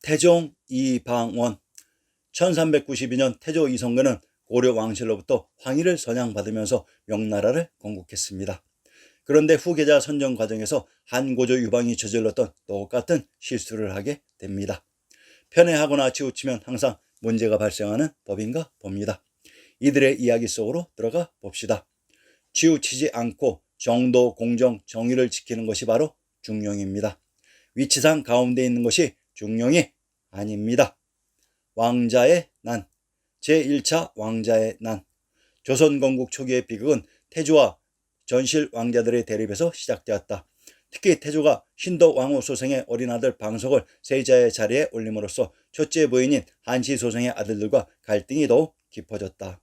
태종 이방원. 1392년 태조 이성계는 고려 왕실로부터 황위를 선양받으면서 명나라를 건국했습니다. 그런데 후계자 선정 과정에서 한고조 유방이 저질렀던 똑같은 실수를 하게 됩니다. 편애하거나 치우치면 항상 문제가 발생하는 법인가 봅니다. 이들의 이야기 속으로 들어가 봅시다. 치우치지 않고 정도, 공정, 정의를 지키는 것이 바로 중령입니다. 위치상 가운데 있는 것이 중령이 아닙니다. 왕자의 난. 제1차 왕자의 난. 조선 건국 초기의 비극은 태조와 전실 왕자들의 대립에서 시작되었다. 특히 태조가 신도 왕후 소생의 어린아들 방석을 세자의 자리에 올림으로써 첫째 부인인 한시 소생의 아들들과 갈등이 더욱 깊어졌다.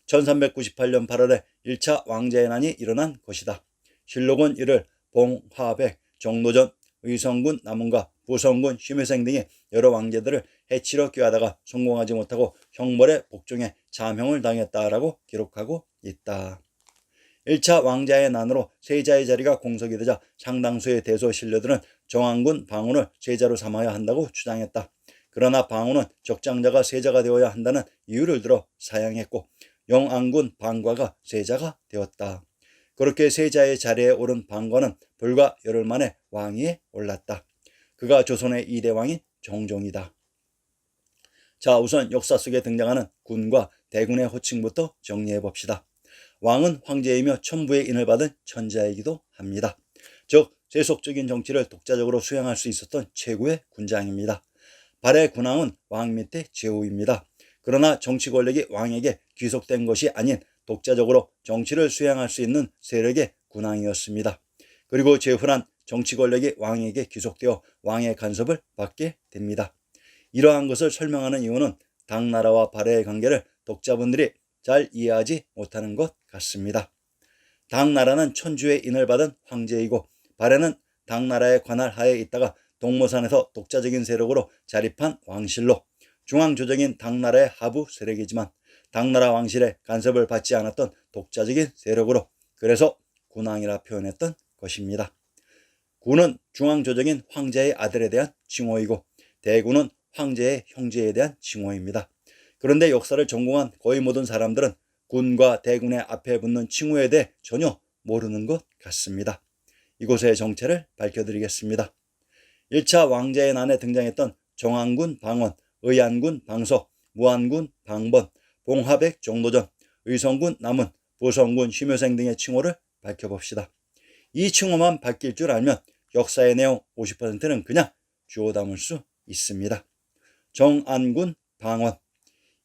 1398년 8월에 1차 왕자의 난이 일어난 것이다. 실록은 이를 봉화백, 정노전, 의성군 남은가, 부성군 심회생 등의 여러 왕자들을 해치려 꾀하다가 성공하지 못하고 형벌에 복종해 잠형을 당했다라고 기록하고 있다. 1차 왕자의 난으로 세자의 자리가 공석이 되자 상당수의 대소 신료들은 정한군 방훈을 세자로 삼아야 한다고 주장했다. 그러나 방훈은 적장자가 세자가 되어야 한다는 이유를 들어 사양했고 영안군 방과가 세자가 되었다. 그렇게 세자의 자리에 오른 방과는 불과 열흘 만에 왕위에 올랐다. 그가 조선의 2대 왕인 정종이다. 자, 우선 역사 속에 등장하는 군과 대군의 호칭부터 정리해 봅시다. 왕은 황제이며 천부의 인을 받은 천자이기도 합니다. 즉 세속적인 정치를 독자적으로 수행할 수 있었던 최고의 군장입니다. 발의 군왕은 왕 밑에 제후입니다. 그러나 정치 권력이 왕에게 귀속된 것이 아닌 독자적으로 정치를 수행할 수 있는 세력의 군왕이었습니다. 그리고 제후란 정치 권력이 왕에게 귀속되어 왕의 간섭을 받게 됩니다. 이러한 것을 설명하는 이유는 당나라와 발해의 관계를 독자분들이 잘 이해하지 못하는 것 같습니다. 당나라는 천주의 인을 받은 황제이고 발해는 당나라의 관할 하에 있다가 동모산에서 독자적인 세력으로 자립한 왕실로 중앙조정인 당나라의 하부 세력이지만 당나라 왕실의 간섭을 받지 않았던 독자적인 세력으로 그래서 군왕이라 표현했던 것입니다. 군은 중앙조정인 황제의 아들에 대한 칭호이고 대군은 황제의 형제에 대한 칭호입니다. 그런데 역사를 전공한 거의 모든 사람들은 군과 대군의 앞에 붙는 칭호에 대해 전혀 모르는 것 같습니다. 이곳의 정체를 밝혀드리겠습니다. 1차 왕자의 난에 등장했던 정한군 방원, 의안군 방석, 무안군 방번, 봉화백 정노전, 의성군 남은, 부성군 심효생 등의 칭호를 밝혀봅시다. 이 칭호만 바뀔 줄 알면 역사의 내용 50%는 그냥 주워 담을 수 있습니다. 정안군 방원.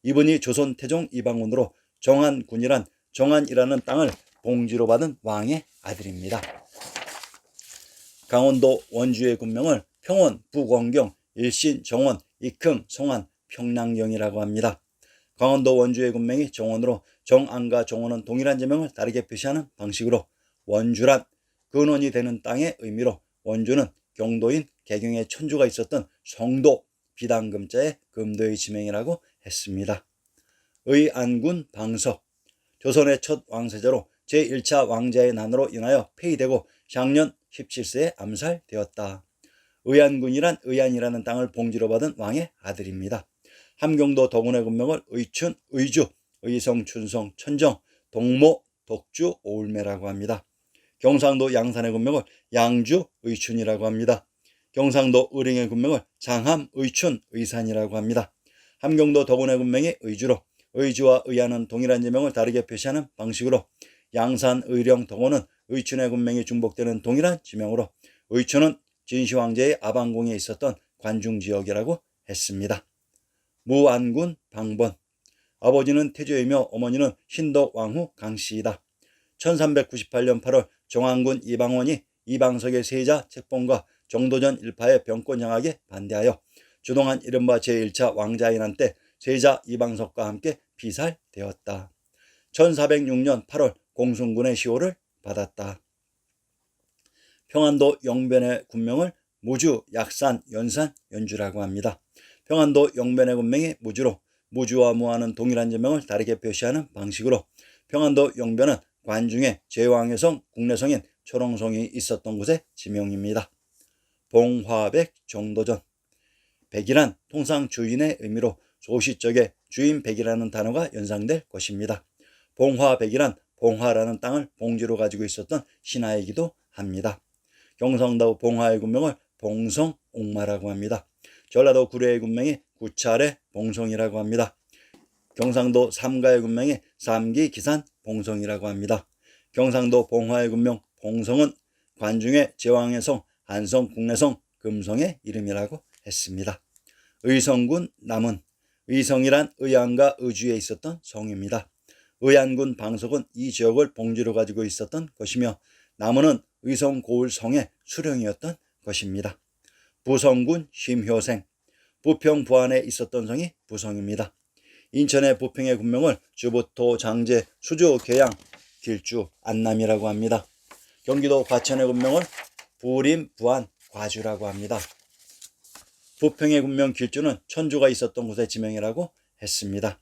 이분이 조선 태종 이방원으로 정안군이란 정안이라는 땅을 봉지로 받은 왕의 아들입니다. 강원도 원주의 군명을 평원, 부광경, 일신, 정원, 이큼, 성안, 평량경이라고 합니다. 강원도 원주의 군명이 정원으로 정안과 정원은 동일한 제명을 다르게 표시하는 방식으로 원주란 근원이 되는 땅의 의미로 원주는 경도인 개경의 천주가 있었던 성도 비당금자의 금도의 지명이라고 했습니다. 의안군 방석. 조선의 첫 왕세자로 제1차 왕자의 난으로 인하여 폐위되고 향년 17세에 암살되었다. 의안군이란 의안이라는 땅을 봉지로 받은 왕의 아들입니다. 함경도 덕운의 군명을 의춘, 의주, 의성, 춘성, 천정, 동모, 덕주, 오울매라고 합니다. 경상도 양산의 군명을 양주, 의춘이라고 합니다. 경상도 의령의 군명을 장함, 의춘, 의산이라고 합니다. 함경도 덕운의 군명이 의주로 의주와 의안은 동일한 제명을 다르게 표시하는 방식으로 양산, 의령, 덕원은 의춘의 군명이 중복되는 동일한 지명으로 의춘은 진시황제의 아방궁에 있었던 관중지역이라고 했습니다. 무안군 방번. 아버지는 태조이며 어머니는 신덕왕후 강씨이다. 1398년 8월 정한군 이방원이 이방석의 세자 책봉과 정도전 일파의 병권 형하게 반대하여 주동한 이른바 제1차 왕자의 난 때 세자 이방석과 함께 피살되었다. 1406년 8월 공순군의 시호를 받았다. 평안도 영변의 군명을 무주, 약산, 연산, 연주라고 합니다. 평안도 영변의 군명이 무주로 무주와 무안은 동일한 제명을 다르게 표시하는 방식으로 평안도 영변은 관중에 제왕의 성, 국내성인 초롱성이 있었던 곳의 지명입니다. 봉화백 정도전. 백이란 통상 주인의 의미로 소시적에 주인백이라는 단어가 연상될 것입니다. 봉화백이란 봉화라는 땅을 봉지로 가지고 있었던 신하이기도 합니다. 경상도 봉화의 군명을 봉성옥마라고 합니다. 전라도 구례의 군명이 구찰의 봉성이라고 합니다. 경상도 삼가의 군명이 삼기기산 봉성이라고 합니다. 경상도 봉화의 군명 봉성은 관중의 제왕의 성, 한성, 국내성, 금성의 이름이라고 했습니다. 의성군 남은 의성이란 의안과 의주에 있었던 성입니다. 의안군 방석은 이 지역을 봉지로 가지고 있었던 것이며 남은은 의성 고을성의 수령이었던 것입니다. 부성군 심효생 부평 부안에 있었던 성이 부성입니다. 인천의 부평의 군명을 주부토, 장제, 수주, 계양, 길주, 안남이라고 합니다. 경기도 과천의 군명을 부림, 부안, 과주라고 합니다. 부평의 군명 길주는 천주가 있었던 곳의 지명이라고 했습니다.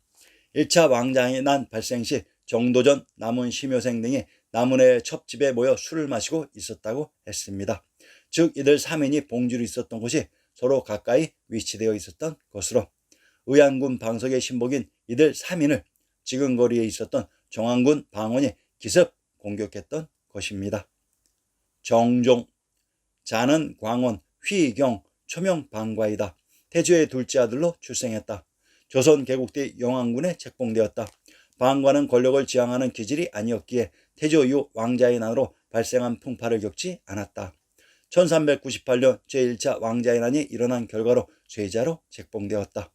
1차 왕자의 난 발생 시 정도전, 남은, 심효생 등이 남은의 첩집에 모여 술을 마시고 있었다고 했습니다. 즉 이들 3인이 봉지로 있었던 곳이 서로 가까이 위치되어 있었던 것으로 의안군 방석의 신복인 이들 3인을 지근거리에 있었던 정안군 방언이 기습 공격했던 것입니다. 정종 자는 광원, 휘경, 초명 방과이다. 태조의 둘째 아들로 출생했다. 조선 개국 뒤 영안군에 책봉되었다. 방과는 권력을 지향하는 기질이 아니었기에 태조 이후 왕자의 난으로 발생한 풍파를 겪지 않았다. 1398년 제1차 왕자의 난이 일어난 결과로 쇠자로 책봉되었다.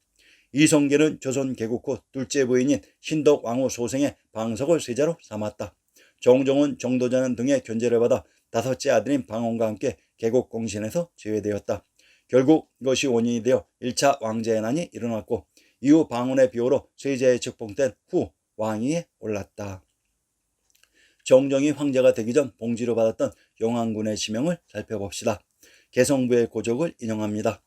이성계는 조선 개국 후 둘째 부인인 신덕 왕후 소생의 방석을 쇠자로 삼았다. 정종은 정도전 등의 견제를 받아 다섯째 아들인 방언과 함께 개국 공신에서 제외되었다. 결국 이것이 원인이 되어 1차 왕자의 난이 일어났고 이후 방언의 비호로 쇠자에 책봉된 후 왕위에 올랐다. 정종이 황제가 되기 전 봉지로 받았던 영안군의 지명을 살펴봅시다. 개성부의 고적을 인용합니다.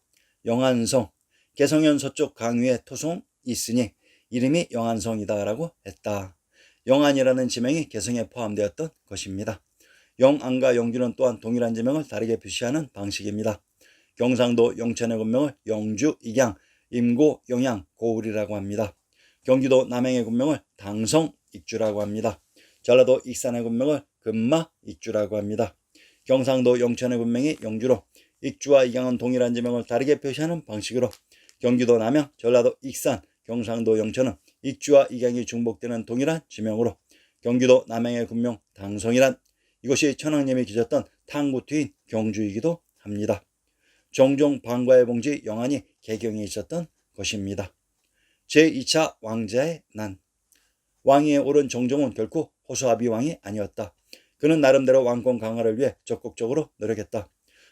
영안성, 개성현 서쪽 강위에 토송이 있으니 이름이 영안성이다 라고 했다. 영안이라는 지명이 개성에 포함되었던 것입니다. 영안과 영주는 또한 동일한 지명을 다르게 표시하는 방식입니다. 경상도 영천의 군명을 영주, 익양, 임고, 영양, 고을이라고 합니다. 경기도 남양의 군명을 당성, 익주라고 합니다. 전라도 익산의 군명을 금마, 익주라고 합니다. 경상도 영천의 군명이 영주로 익주와 익양은 동일한 지명을 다르게 표시하는 방식으로 경기도 남양, 전라도 익산, 경상도 영천은 익주와 익양이 중복되는 동일한 지명으로 경기도 남양의 군명 당성이란 이것이 천황님이 계셨던 탕구투인 경주이기도 합니다. 정종 방과의 봉지 영안이 개경에 있었던 것입니다. 제2차 왕자의 난 왕위에 오른 정종은 결코 호소아비 왕이 아니었다. 그는 나름대로 왕권 강화를 위해 적극적으로 노력했다.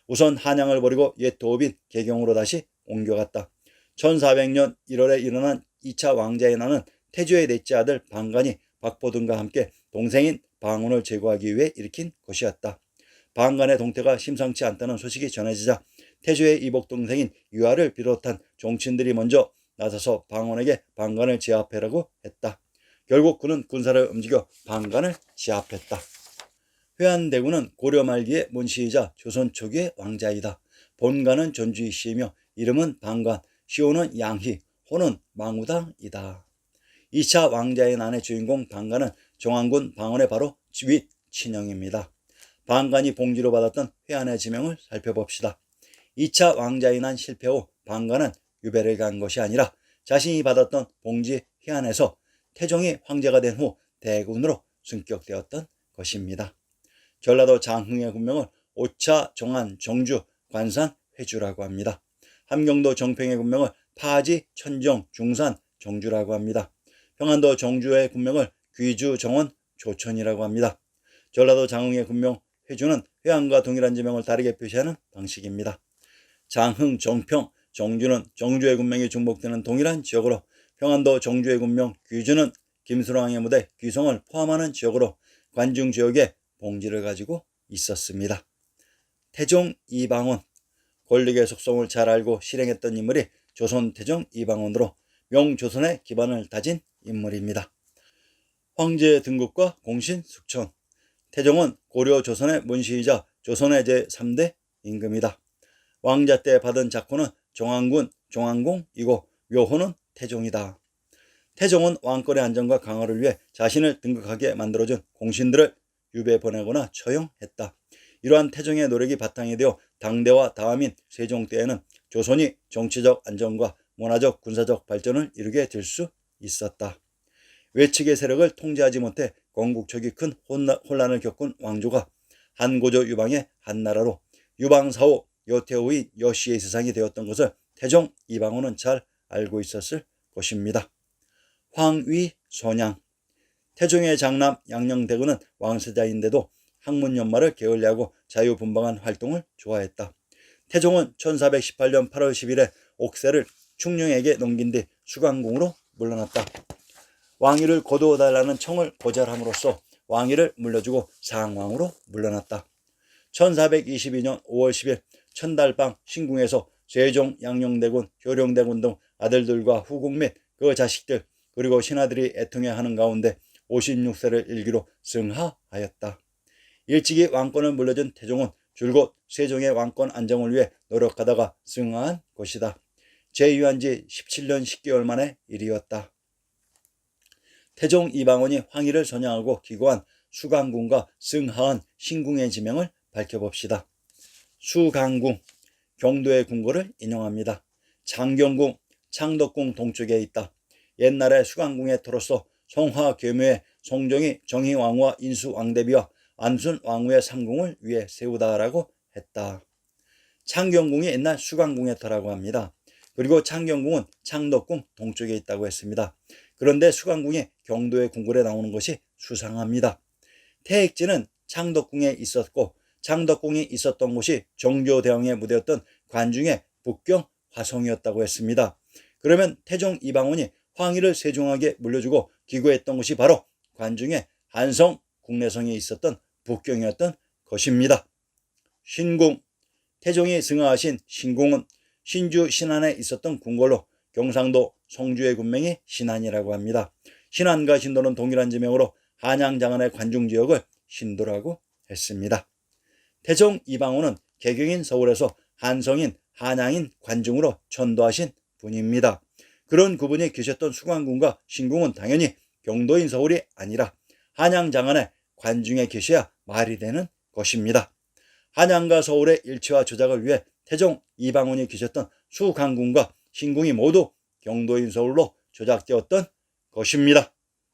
우선 한양을 버리고 옛 도읍인 개경으로 다시 옮겨갔다. 1400년 1월에 일어난 2차 왕자의 난은 태조의 넷째 아들 방관이 박보등과 함께 동생인 방언을 제거하기 위해 일으킨 것이었다. 방관의 동태가 심상치 않다는 소식이 전해지자 태조의 이복 동생인 유아를 비롯한 종친들이 먼저 나서서 방언에게 방관을 제압하라고 했다. 결국 그는 군사를 움직여 방관을 제압했다. 회안대군은 고려 말기의 문시이자 조선 초기의 왕자이다. 본관은 전주희 씨이며 이름은 방관, 시호는 양희, 호는 망우당이다. 2차 왕자의 난의 주인공 방관은 정안군 방언의 바로 윗 친형입니다. 방관이 봉지로 받았던 회안의 지명을 살펴봅시다. 2차 왕자의 난 실패 후 방관은 유배를 간 것이 아니라 자신이 받았던 봉지 회안에서 태종이 황제가 된 후 대군으로 승격되었던 것입니다. 전라도 장흥의 군명을 오차, 정안, 정주, 관산, 회주라고 합니다. 함경도 정평의 군명을 파지, 천정, 중산, 정주라고 합니다. 평안도 정주의 군명을 귀주, 정원, 조천이라고 합니다. 전라도 장흥의 군명 회주는 회안과 동일한 지명을 다르게 표시하는 방식입니다. 장흥, 정평, 정주는 정주의 군명이 중복되는 동일한 지역으로 평안도 정주의 군명 귀주는 김수랑의 무대 귀성을 포함하는 지역으로 관중 지역에 봉지를 가지고 있었습니다. 태종 이방원, 권력의 속성을 잘 알고 실행했던 인물이 조선 태종 이방원으로 명조선의 기반을 다진 인물입니다. 황제 등극과 공신 숙천. 태종은 고려 조선의 문시이자 조선의 제3대 임금이다. 왕자 때 받은 작호는 정안군, 종안공이고 묘호는 태종이다. 태종은 왕권의 안정과 강화를 위해 자신을 등극하게 만들어준 공신들을 유배 보내거나 처형했다. 이러한 태종의 노력이 바탕이 되어 당대와 다음인 세종 때에는 조선이 정치적 안정과 문화적 군사적 발전을 이루게 될 수 있었다. 외측의 세력을 통제하지 못해 건국初기 큰 혼란을 겪은 왕조가 한고조 유방의 한나라로 유방사후 여태후의 여씨의 세상이 되었던 것을 태종 이방원은 잘 알고 있었을 것입니다. 황위선양. 태종의 장남 양녕대군은 왕세자인데도 학문연마를 게을리하고 자유분방한 활동을 좋아했다. 태종은 1418년 8월 10일에 옥새를 충녕에게 넘긴 뒤 수강궁으로 물러났다. 왕위를 거두어달라는 청을 거절함으로써 왕위를 물려주고 상왕으로 물러났다. 1422년 5월 10일 천달방 신궁에서 세종, 양녕대군, 효령대군 등 아들들과 후궁 및 그 자식들 그리고 신하들이 애통해 하는 가운데 56세를 일기로 승하하였다. 일찍이 왕권을 물려준 태종은 줄곧 세종의 왕권 안정을 위해 노력하다가 승하한 것이다. 재위한 지 17년 10개월 만의 일이었다. 태종 이방원이 황희를 선양하고 기고한 수강궁과 승하한 신궁의 지명을 밝혀봅시다. 수강궁, 경도의 궁궐을 인용합니다. 장경궁, 창덕궁 동쪽에 있다. 옛날에 수강궁의 터로서 송화괴묘의 송정이 정희왕후와 인수왕대비와 안순왕후의 상궁을 위해 세우다라고 했다. 창경궁이 옛날 수강궁의 터라고 합니다. 그리고 창경궁은 창덕궁 동쪽에 있다고 했습니다. 그런데 수강궁이 경도의 궁궐에 나오는 것이 수상합니다. 태익지는 창덕궁에 있었고 창덕궁이 있었던 곳이 정조대왕의 무대였던 관중의 북경 화성이었다고 했습니다. 그러면 태종 이방원이 황희를 세종에게 물려주고 기고했던 곳이 바로 관중의 한성 국내성에 있었던 북경이었던 것입니다. 신궁. 태종이 승하하신 신궁은 신주 신안에 있었던 궁궐로 경상도 성주의 군명이 신안이라고 합니다. 신안과 신도는 동일한 지명으로 한양장안의 관중지역을 신도라고 했습니다. 태종 이방원은 개경인 서울에서 한성인 한양인 관중으로 천도하신 분입니다. 그런 그분이 계셨던 수강궁과 신궁은 당연히 경도인 서울이 아니라 한양장안의 관중에 계셔야 말이 되는 것입니다. 한양과 서울의 일치와 조작을 위해 태종 이방원이 계셨던 수강궁과 신궁이 모두 경도인 서울로 조작되었던 것입니다.